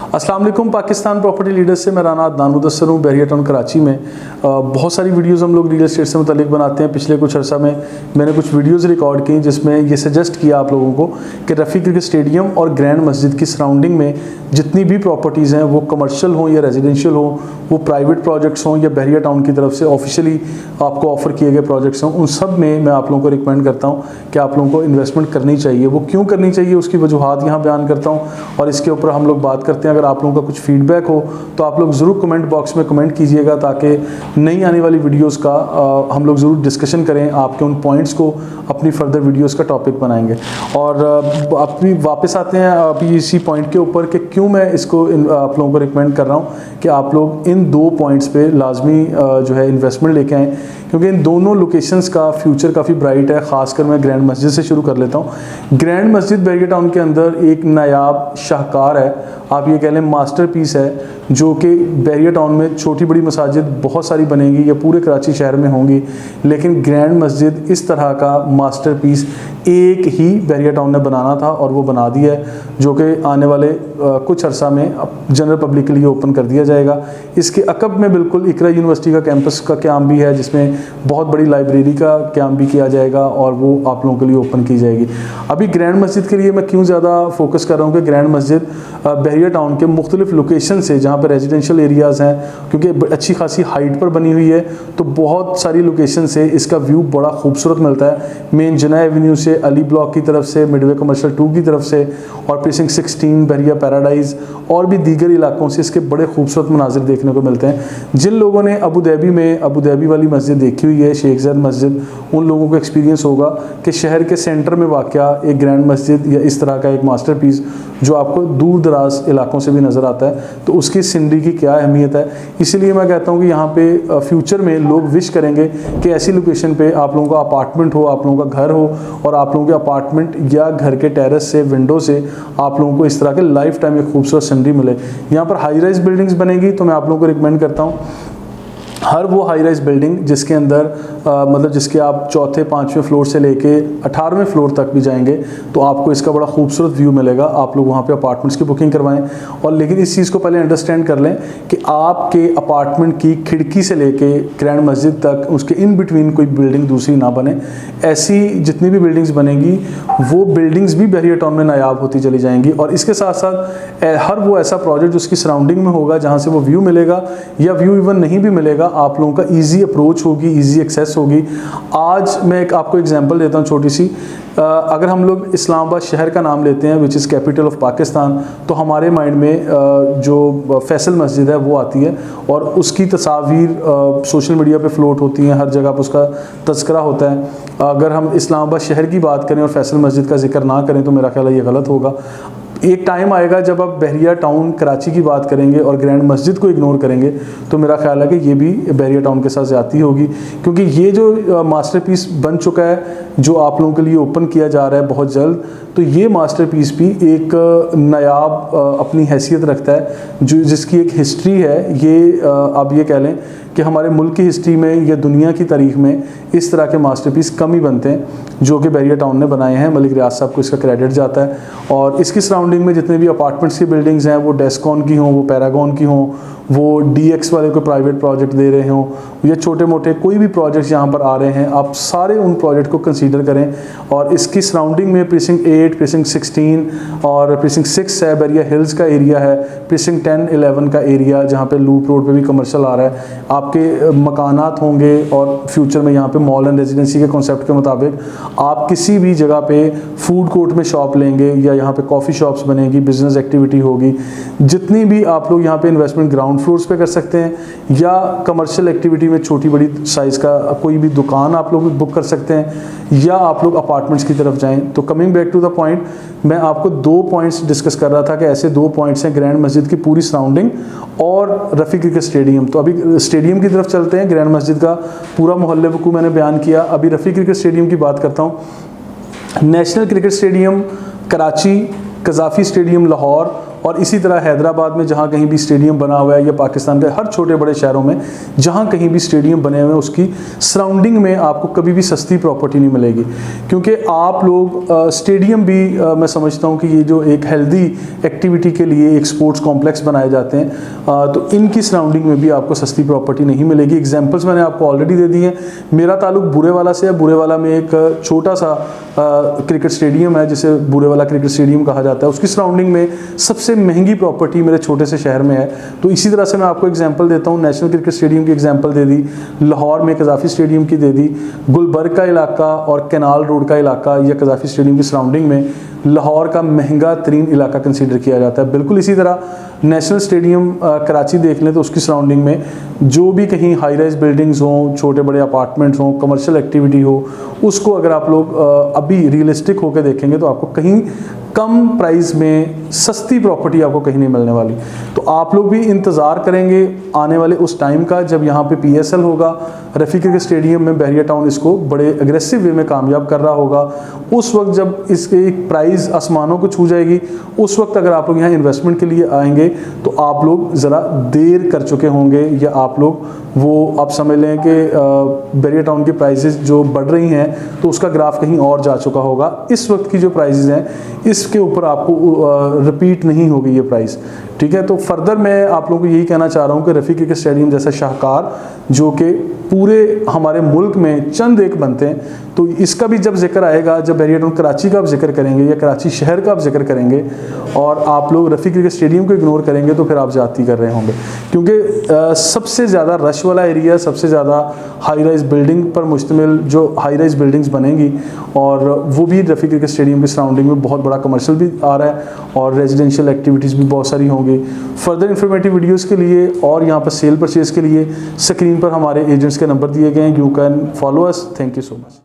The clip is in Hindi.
अस्सलाम वालेकुम। पाकिस्तान प्रॉपर्टी लीडर्स से मैं राना अदनान मुदस्सर हूँ, बहरिया टाउन कराची में। बहुत सारी वीडियोस हम लोग रियल एस्टेट से मुतालिक बनाते हैं। पिछले कुछ अर्सा में मैंने कुछ वीडियोस रिकॉर्ड की जिसमें ये सजेस्ट किया आप लोगों को कि रफ़ी क्रिकेट स्टेडियम और ग्रैंड मस्जिद की सराउंडिंग में जितनी भी प्रॉपर्टीज़ हैं, वो कमर्शियल हों या रेजिडेंशियल हों, वो प्राइवेट प्रोजेक्ट्स हों या बहरिया टाउन की तरफ से ऑफिशियली आपको ऑफ़र किए गए प्रोजेक्ट्स हों, उन सब में मैं आप लोगों को रिकमेंड करता हूँ कि आप लोगों को इन्वेस्टमेंट करनी चाहिए। वो क्यों करनी चाहिए उसकी वजूहात यहाँ बयान करता हूँ और इसके ऊपर हम लोग बात करते हैं। अगर आप लोगों का कुछ फीडबैक हो तो आप लोग ज़रूर कमेंट बॉक्स में कमेंट कीजिएगा ताकि नई आने वाली वीडियोस का हम लोग ज़रूर डिस्कशन करें। आपके उन पॉइंट्स को अपनी फर्दर वीडियोस का टॉपिक बनाएंगे। और अभी वापस आते हैं अभी इसी पॉइंट के ऊपर कि क्यों मैं इसको आप लोगों को रिकमेंड कर रहा हूँ कि आप लोग इन दो पॉइंट्स पे लाजमी जो है इन्वेस्टमेंट लेके आएँ, क्योंकि इन दोनों लोकेशंस का फ्यूचर काफ़ी ब्राइट है। ख़ासकर मैं ग्रैंड मस्जिद से शुरू कर लेता हूँ। ग्रैंड मस्जिद बहरिया टाउन के अंदर एक नायाब शाहकार है, आप ये कह लें मास्टरपीस है, जो कि बहरिया टाउन में छोटी बड़ी मसाजिद बहुत सारी बनेंगी या पूरे कराची शहर में होंगी, लेकिन ग्रैंड मस्जिद इस तरह का मास्टरपीस एक ही बहरिया टाउन ने बनाना था और वो बना दिया है, जो कि आने वाले कुछ अरसा में जनरल पब्लिक के लिए ओपन कर दिया जाएगा। इसके अकब में बिल्कुल इकरा यूनिवर्सिटी का कैंपस का क़याम भी है, जिसमें बहुत बड़ी लाइब्रेरी का क़याम भी किया जाएगा और वो आप लोगों के लिए ओपन की जाएगी। अभी ग्रैंड मस्जिद के लिए मैं क्यों ज़्यादा फोकस कर रहा हूँ कि ग्रैंड मस्जिद बहरिया टाउन के मुख्तलिफ लोकेशन से, जहाँ पर रेजिडेंशियल एरियाज़ हैं, क्योंकि अच्छी खासी हाइट पर बनी हुई है, तो बहुत सारी लोकेशन से इसका व्यू बड़ा खूबसूरत मिलता है। मेन जना एवेन्यू से, अली ब्लॉक की तरफ से, मिडवे कमर्शियल 2 की तरफ से और प्रीसिंक्ट 16, बहरिया पैराडाइज और भी दीगर इलाकों से इसके बड़े खूबसूरत मनाजिर देखने को मिलते हैं। जिन लोगों ने अबू धाबी वाली मस्जिद देखी हुई है, शेख ज़ैद मस्जिद, उन लोगों को एक्सपीरियंस होगा कि शहर के सेंटर में वाक़या एक ग्रैंड मस्जिद या इस तरह का एक मास्टरपीस जो आपको दूर दराज इलाकों से भी नज़र आता है, तो उसकी सिनरी की क्या अहमियत है। इसीलिए मैं कहता हूँ कि यहाँ पे फ्यूचर में लोग विश करेंगे कि ऐसी लोकेशन पे आप लोगों का अपार्टमेंट हो, आप लोगों का घर हो और आप लोगों के अपार्टमेंट या घर के टेरेस से, विंडो से आप लोगों को इस तरह के लाइफ टाइम एक खूबसूरत सिनरी मिले। यहाँ पर हाई राइज बिल्डिंग्स बनेगी, तो मैं आप लोगों को रिकमेंड करता हूँ हर वो हाई राइज बिल्डिंग जिसके अंदर मतलब जिसके आप चौथे 5वें फ्लोर से लेके 18वें फ्लोर तक भी जाएंगे तो आपको इसका बड़ा खूबसूरत व्यू मिलेगा। आप लोग वहाँ पे अपार्टमेंट्स की बुकिंग करवाएं। और लेकिन इस चीज़ को पहले अंडरस्टैंड कर लें कि आपके अपार्टमेंट की खिड़की से लेके ग्रैंड मस्जिद तक उसके इन बिटवीन कोई बिल्डिंग दूसरी ना बने। ऐसी जितनी भी बिल्डिंग्स बनेंगी वो बिल्डिंग्स भी बहरिया टाउन में नायाब होती चली जाएंगी। और इसके साथ साथ हर वो ऐसा प्रोजेक्ट उसकी सराउंडिंग में होगा जहाँ से वो व्यू मिलेगा या व्यू इवन नहीं भी मिलेगा, आप लोगों का ईजी अप्रोच होगी, ईजी एक्सेस होगी। आज मैं एक आपको एग्जांपल देता हूँ छोटी सी। अगर हम लोग इस्लामाबाद शहर का नाम लेते हैं which is capital of Pakistan, तो हमारे माइंड में जो फैसल मस्जिद है वो आती है और उसकी तस्वीर सोशल मीडिया पे फ्लोट होती हैं, हर जगह पर उसका तज़किरा होता है। अगर हम इस्लामाबाद शहर की बात करें और फैसल मस्जिद का जिक्र ना करें तो मेरा ख्याल है ये गलत होगा। एक टाइम आएगा जब आप बहरिया टाउन कराची की बात करेंगे और ग्रैंड मस्जिद को इग्नोर करेंगे तो मेरा ख्याल है कि ये भी बहरिया टाउन के साथ ज़्यादती होगी, क्योंकि ये जो मास्टरपीस बन चुका है जो आप लोगों के लिए ओपन किया जा रहा है बहुत जल्द, तो ये मास्टरपीस भी एक नायाब अपनी हैसियत रखता है, जो जिसकी एक हिस्ट्री है। ये आप ये कह लें कि हमारे मुल्क की हिस्ट्री में या दुनिया की तारीख में इस तरह के मास्टरपीस कम ही बनते हैं जो कि बहरिया टाउन ने बनाए हैं। मलिक रियाज साहब को इसका क्रेडिट जाता है। और इसकी सराउंडिंग में जितने भी अपार्टमेंट्स की बिल्डिंग्स हैं, वो डेस्कॉन की हों, वो पैरागॉन की हों, वो DX वाले को प्राइवेट प्रोजेक्ट दे रहे हों या छोटे मोटे कोई भी प्रोजेक्ट्स यहाँ पर आ रहे हैं, आप सारे उन प्रोजेक्ट को कंसीडर करें। और इसकी सराउंडिंग में प्रीसिंक्ट 8, प्रीसिंक्ट 16 और प्रीसिंक्ट 6 है, बहरिया हिल्स का एरिया है, प्रीसिंक्ट 10, 11 का एरिया जहाँ पे लूप रोड पे भी कमर्शियल आ रहा है। आपके मकानात होंगे और फ्यूचर में यहाँ पे मॉल एंड रेजिडेंसी के कॉन्सेप्ट के मुताबिक आप किसी भी जगह पे फूड कोर्ट में शॉप लेंगे या यहाँ पे कॉफ़ी शॉप्स बनेगी, बिजनेस एक्टिविटी होगी। जितनी भी आप लोग यहाँ पे इन्वेस्टमेंट ग्राउंड फ्लोर्स पे कर सकते हैं या कमर्शियल एक्टिविटी में छोटी बड़ी साइज़ का कोई भी दुकान आप लोग बुक कर सकते हैं या आप लोग अपार्टमेंट्स की तरफ जाएं। तो coming back to the point, मैं आपको 2 पॉइंट्स डिस्कस कर रहा था कि ऐसे 2 पॉइंट्स हैं, ग्रैंड मस्जिद की पूरी सराउंडिंग और रफ़ी क्रिकेट स्टेडियम। तो अभी स्टेडियम की तरफ चलते हैं। ग्रैंड मस्जिद का पूरा मोहल्ले को मैंने बयान किया, अभी रफ़ी क्रिकेट स्टेडियम की बात करता हूँ। National cricket stadium Karachi, Gaddafi stadium Lahore और इसी तरह हैदराबाद में जहाँ कहीं भी स्टेडियम बना हुआ है या पाकिस्तान के हर छोटे बड़े शहरों में जहाँ कहीं भी स्टेडियम बने हुए हैं उसकी सराउंडिंग में आपको कभी भी सस्ती प्रॉपर्टी नहीं मिलेगी, क्योंकि आप लोग स्टेडियम भी मैं समझता हूँ कि ये जो एक हेल्दी एक्टिविटी के लिए एक स्पोर्ट्स कॉम्प्लेक्स बनाए जाते हैं, तो इनकी सराउंडिंग में भी आपको सस्ती प्रॉपर्टी नहीं मिलेगी। एग्जाम्पल्स मैंने आपको ऑलरेडी दे दिए हैं। मेरा ताल्लुक बुरेवाला से है। बुरेवाला में एक छोटा सा क्रिकेट स्टेडियम है जिसे बुरेवाला क्रिकेट स्टेडियम कहा जाता है, उसकी सराउंडिंग में सबसे महंगी प्रॉपर्टी मेरे छोटे से शहर में है। तो इसी तरह से मैं आपको एग्जांपल देता हूँ, नेशनल क्रिकेट स्टेडियम की एग्जांपल दे दी, लाहौर में कज़ाफ़ी स्टेडियम की दे दी, गुलबर्ग का इलाका और कैनाल रोड का इलाका या कज़ाफ़ी स्टेडियम की सराउंडिंग में लाहौर का महंगा तरीन इलाका कंसीडर किया जाता है। बिल्कुल इसी तरह नेशनल स्टेडियम कराची देख लें तो उसकी सराउंडिंग में जो भी कहीं हाई राइज बिल्डिंग्स हों, छोटे बड़े अपार्टमेंट्स हों, कमर्शियल एक्टिविटी हो, उसको अगर आप लोग अभी रियलिस्टिक होकर देखेंगे तो आपको कहीं कम प्राइस में सस्ती प्रॉपर्टी आपको कहीं नहीं मिलने वाली। तो आप लोग भी इंतज़ार करेंगे आने वाले उस टाइम का जब यहाँ पे PSL होगा, रफ़ी क्रिकेट स्टेडियम में बहरिया टाउन इसको बड़े एग्रेसिव वे में कामयाब कर रहा होगा। उस वक्त जब इसके एक प्राइस आसमानों को छू जाएगी, उस वक्त अगर आप लोग यहाँ इन्वेस्टमेंट के लिए आएंगे तो आप लोग ज़रा देर कर चुके होंगे, या आप लोग वो आप समझ लें कि बहरिया टाउन की प्राइसेस जो बढ़ रही हैं तो उसका ग्राफ कहीं और जा चुका होगा। इस वक्त की जो प्राइसेस हैं इसके ऊपर आपको रिपीट नहीं होगी ये प्राइस, ठीक है। तो फर्दर मैं आप लोगों को यही कहना चाह रहा हूँ कि रफ़ी क्रिकेट स्टेडियम जैसा शाहकार जो कि पूरे हमारे मुल्क में चंद एक बनते हैं, तो इसका भी जब जिक्र आएगा, जब बहरिया टाउन कराची का आप जिक्र करेंगे या कराची शहर का आप जिक्र करेंगे और आप लोग रफ़ी क्रिकेट स्टेडियम को इग्नोर करेंगे तो फिर आप ज़्यादती कर रहे होंगे, क्योंकि सबसे ज़्यादा रश वाला एरिया, सबसे ज़्यादा हाई राइज बिल्डिंग पर मुश्तमिल जो हाई राइज बिल्डिंग्स बनेंगी, और वो भी रफ़ी क्रिकेट स्टेडियम की सराउंडिंग में बहुत बड़ा कमर्शियल भी आ रहा है और रेजिडेंशियल एक्टिविटीज़ भी बहुत सारी होंगी। फर्दर इन्फॉर्मेटिव वीडियोज़ के लिए और यहाँ पर सेल परचेज़ के लिए स्क्रीन पर हमारे एजेंट्स के नंबर दिए गए हैं। You can follow us. Thank you so much.